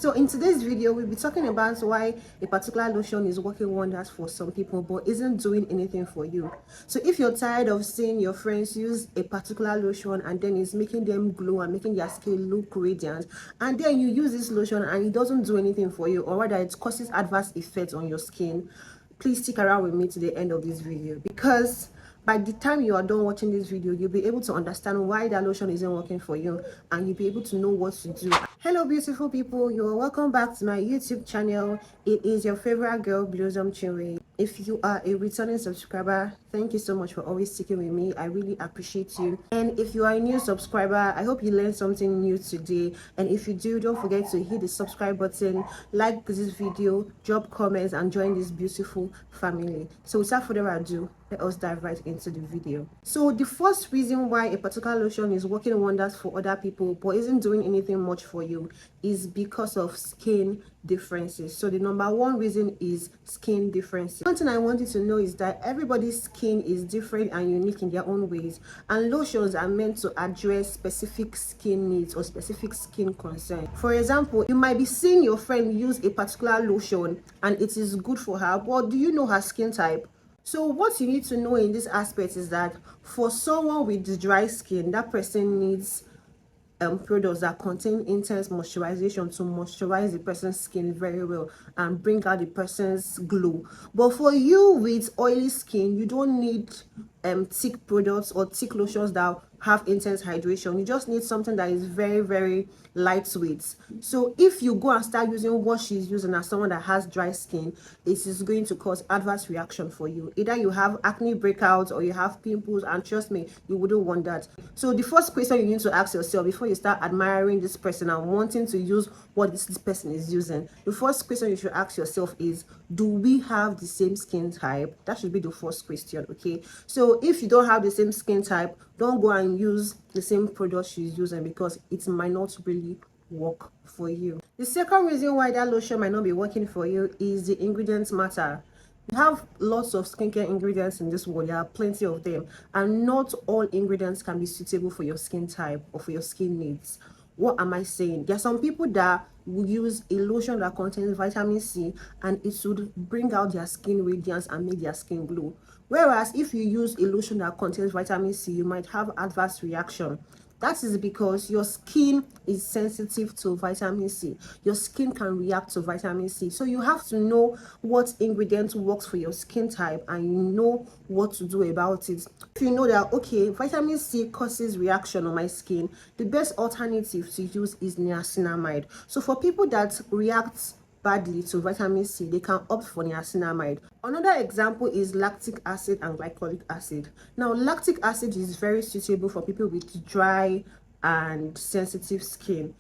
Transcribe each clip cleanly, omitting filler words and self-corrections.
So in today's video, we'll be talking about why a particular lotion is working wonders for some people but isn't doing anything for you. So if you're tired of seeing your friends use a particular lotion and then it's making them glow and making their skin look radiant, and then you use this lotion and it doesn't do anything for you, or rather it causes adverse effects on your skin, please stick around with me to the end of this video, because by the time you are done watching this video, you'll be able to understand why that lotion isn't working for you, and you'll be able to know what to do. Hello beautiful people, you're welcome back to my YouTube channel. It is your favorite girl, Blossom Chinwe. If you are a returning subscriber, thank you so much for always sticking with me. I really appreciate you. And if you are a new subscriber, I hope you learned something new today. And if you do, don't forget to hit the subscribe button, like this video, drop comments, and join this beautiful family. So without further ado, let us dive right into the video. So the first reason why a particular lotion is working wonders for other people but isn't doing anything much for you is because of skin differences. So the number one reason is skin differences. One thing I want you to know is that everybody's skin is different and unique in their own ways, and lotions are meant to address specific skin needs or specific skin concerns. For example, you might be seeing your friend use a particular lotion and it is good for her, but do you know her skin type? So what you need to know in this aspect is that for someone with dry skin, that person needs products that contain intense moisturization to moisturize the person's skin very well and bring out the person's glow. But for you with oily skin, you don't need thick products or thick lotions that have intense hydration. You just need something that is very lightweight. So if you go and start using what she's using as someone that has dry skin, it is going to cause adverse reaction for you. Either you have acne breakouts or you have pimples, and trust me, you wouldn't want that. So the first question you need to ask yourself before you start admiring this person and wanting to use what this person is using, the first question you should ask yourself is, do we have the same skin type? That should be the first question. Okay, so if you don't have the same skin type, don't go and use the same product she's using, because it might not really work for you. The second reason why that lotion might not be working for you is the ingredients matter. We have lots of skincare ingredients in this world. There are plenty of them, and not all ingredients can be suitable for your skin type or for your skin needs. What am I saying? There are some people that will use a lotion that contains vitamin C and it should bring out their skin radiance and make their skin glow. Whereas if you use a lotion that contains vitamin C, you might have adverse reaction. That is because your skin is sensitive to vitamin C. Your skin can react to vitamin C. So you have to know what ingredient works for your skin type, and you know what to do about it. If you know that, okay, vitamin C causes reaction on my skin, the best alternative to use is niacinamide. So for people that react badly to vitamin C, they can opt for niacinamide. Another example is lactic acid and glycolic acid. Now, lactic acid is very suitable for people with dry and sensitive skin,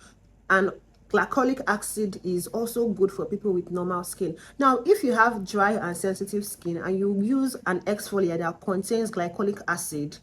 and glycolic acid is also good for people with normal skin. Now, if you have dry and sensitive skin and you use an exfoliator that contains glycolic acid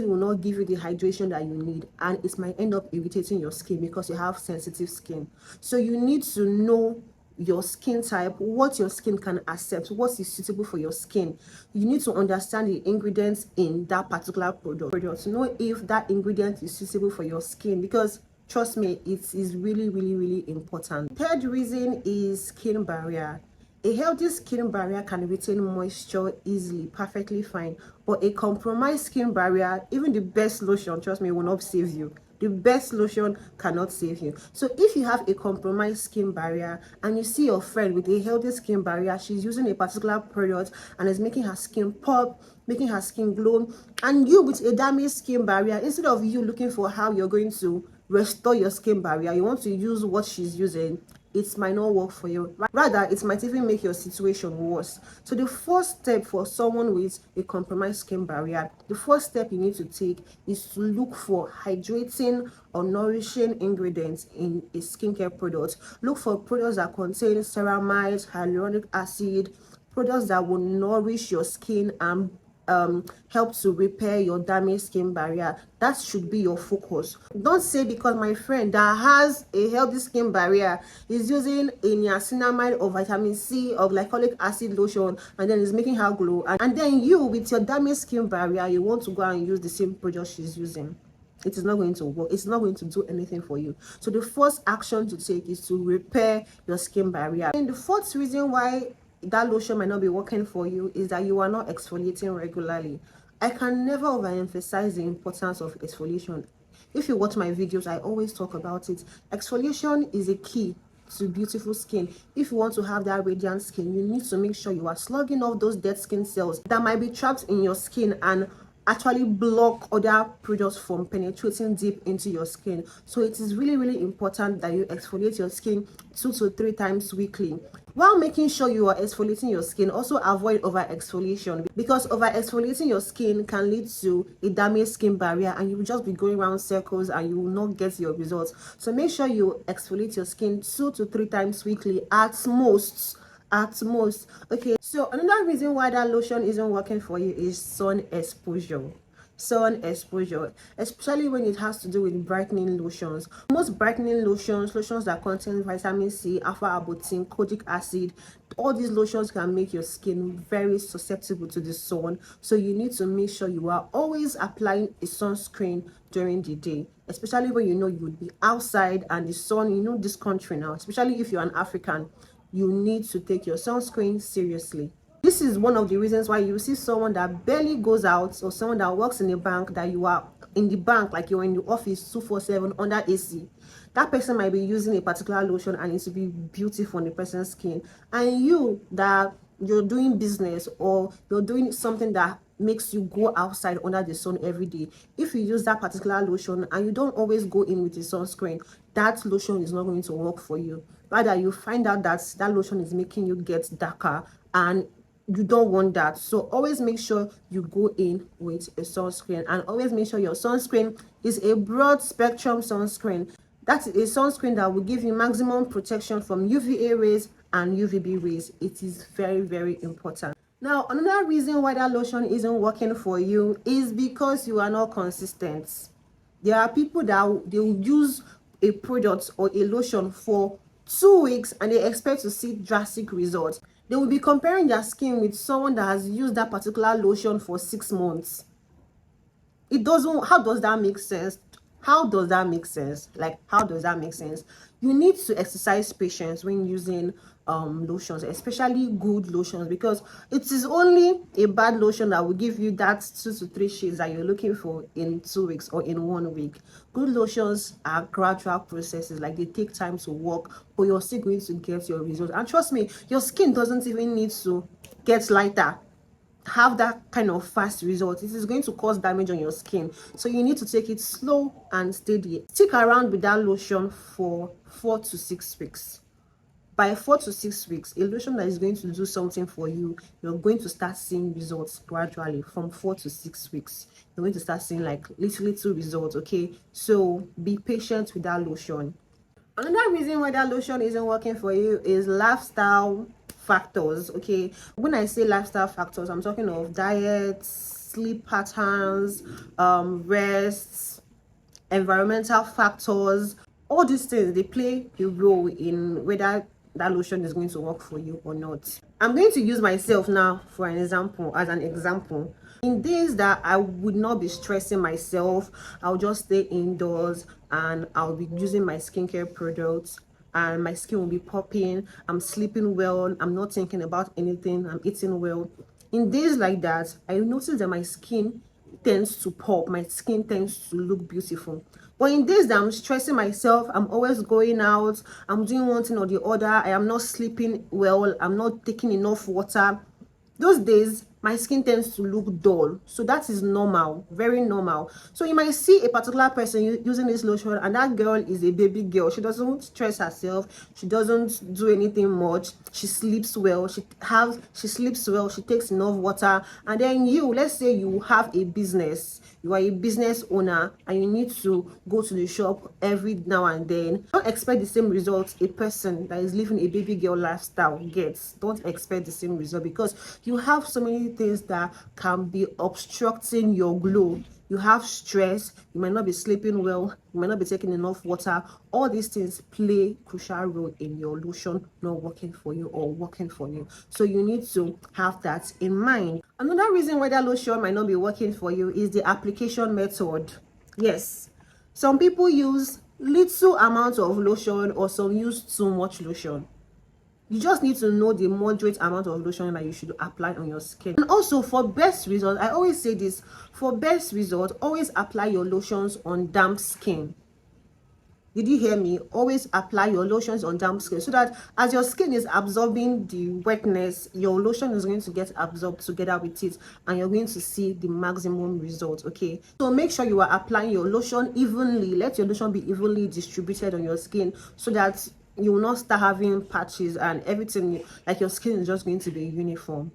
will not give you the hydration that you need, and it might end up irritating your skin because you have sensitive skin. So you need to know your skin type, what your skin can accept, what is suitable for your skin. You need to understand the ingredients in that particular product to know if that ingredient is suitable for your skin, because trust me, it is really important. Third reason is skin barrier. A healthy skin barrier can retain moisture easily, perfectly fine, but a compromised skin barrier, even the best lotion, trust me, will not save you. The best lotion cannot save you. So if you have a compromised skin barrier and you see your friend with a healthy skin barrier, she's using a particular product and is making her skin pop, making her skin glow, and you with a damaged skin barrier, instead of you looking for how you're going to restore your skin barrier, you want to use what she's using, it might not work for you. Rather, it might even make your situation worse. So the first step for someone with a compromised skin barrier, the first step you need to take is to look for hydrating or nourishing ingredients in a skincare product. Look for products that contain ceramides, hyaluronic acid, products that will nourish your skin and help to repair your damaged skin barrier. That should be your focus. Don't say because my friend that has a healthy skin barrier is using a niacinamide or vitamin C or glycolic acid lotion and then is making her glow, and then you with your damaged skin barrier, you want to go and use the same product she's using. it is not going to work. It's not going to do anything for you. So the first action to take is to repair your skin barrier. And the fourth reason why that lotion might not be working for you is that you are not exfoliating regularly. I can never overemphasize the importance of exfoliation. If you watch my videos, I always talk about it. Exfoliation is a key to beautiful skin. If you want to have that radiant skin, you need to make sure you are slugging off those dead skin cells that might be trapped in your skin and actually block other products from penetrating deep into your skin. So it is really important that you exfoliate your skin 2 to 3 times weekly. While making sure you are exfoliating your skin, also avoid over exfoliation, because over exfoliating your skin can lead to a damaged skin barrier and you will just be going around circles and you will not get your results. So make sure you exfoliate your skin 2 to 3 times weekly at most. Okay, so another reason why that lotion isn't working for you is sun exposure. Especially when it has to do with brightening lotions. Most brightening lotions that contain vitamin C, alpha arbutin, kojic acid, all these lotions can make your skin very susceptible to the sun. So you need to make sure you are always applying a sunscreen during the day, especially when you know you would be outside and the sun, you know, this country now, especially if you're an African, you need to take your sunscreen seriously. This is one of the reasons why you see someone that barely goes out, or someone that works in a bank, that you are in the bank, like you're in the office 247 under AC. That person might be using a particular lotion and it will be beautiful on the person's skin. And you that you're doing business or you're doing something that makes you go outside under the sun every day, if you use that particular lotion and you don't always go in with a sunscreen, that lotion is not going to work for you. Rather, you find out that that lotion is making you get darker, and you don't want that. So always make sure you go in with a sunscreen, and always make sure your sunscreen is a broad spectrum sunscreen. That's a sunscreen that will give you maximum protection from UVA rays and UVB rays. It is very important. Now, another reason why that lotion isn't working for you is because you are not consistent. There are people that they will use a product or a lotion for 2 weeks and they expect to see drastic results. They will be comparing their skin with someone that has used that particular lotion for 6 months. It doesn't. How does that make sense? How does that make sense? You need to exercise patience when using lotions, especially good lotions, because it is only a bad lotion that will give you that 2 to 3 shades that you're looking for in 2 weeks or in 1 week. Good lotions are gradual processes, like they take time to work, but you're still going to get your results. And trust me, your skin doesn't even need to get lighter, have that kind of fast result. It is going to cause damage on your skin, so you need to take it slow and steady. Stick around with that lotion for 4 to 6 weeks. By 4 to 6 weeks, a lotion that is going to do something for you, you're going to start seeing results gradually. From 4 to 6 weeks, you're going to start seeing like little results. Okay, so be patient with that lotion. Another reason why that lotion isn't working for you is lifestyle factors. Okay, when I say lifestyle factors, I'm talking of diet, sleep patterns, rest, environmental factors. All these things, they play a role in whether that lotion is going to work for you or not. I'm going to use myself now for an example. In days that I would not be stressing myself, I'll just stay indoors and I'll be using my skincare products and my skin will be popping. I'm sleeping well, I'm not thinking about anything, I'm eating well. In days like that, I notice that my skin tends to pop, my skin tends to look beautiful. But in days that I'm stressing myself, I'm always going out, I'm doing one thing or the other, I am not sleeping well, I'm not taking enough water, those days my skin tends to look dull. So that is normal, very normal. So you might see a particular person using this lotion and that girl is a baby girl. She doesn't stress herself, she doesn't do anything much, she sleeps well, she takes enough water. And then you, let's say you have a business, you are a business owner and you need to go to the shop every now and then. Don't expect the same results a person that is living a baby girl lifestyle gets. Don't expect the same result, because you have so many things that can be obstructing your glow. You have stress, you might not be sleeping well, you might not be taking enough water. All these things play crucial role in your lotion not working for you or working for you. So you need to have that in mind. Another reason why that lotion might not be working for you is the application method. Yes, Some people use little amount of lotion, or some use too much lotion. You just need to know the moderate amount of lotion that you should apply on your skin. And also, for best result, I always say this, for best result, always apply your lotions on damp skin. Did you hear me? Always apply your lotions on damp skin, so that as your skin is absorbing the wetness, your lotion is going to get absorbed together with it, and you're going to see the maximum result. Okay, so make sure you are applying your lotion evenly. Let your lotion be evenly distributed on your skin, so that you will not start having patches and everything, like your skin is just going to be uniform.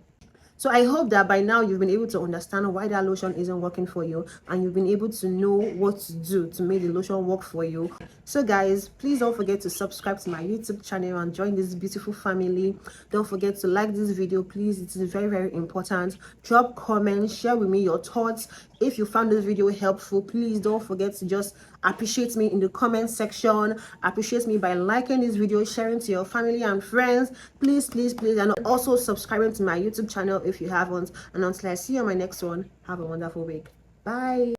So I hope that by now you've been able to understand why that lotion isn't working for you, and you've been able to know what to do to make the lotion work for you. So guys, please don't forget to subscribe to my YouTube channel and join this beautiful family. Don't forget to like this video, please. It is very, very important. Drop comments, share with me your thoughts. If you found this video helpful, please don't forget to just appreciate me in the comment section. Appreciate me by liking this video, sharing to your family and friends, please, and also subscribing to my YouTube channel if you haven't. And until I see you on my next one, have a wonderful week. Bye.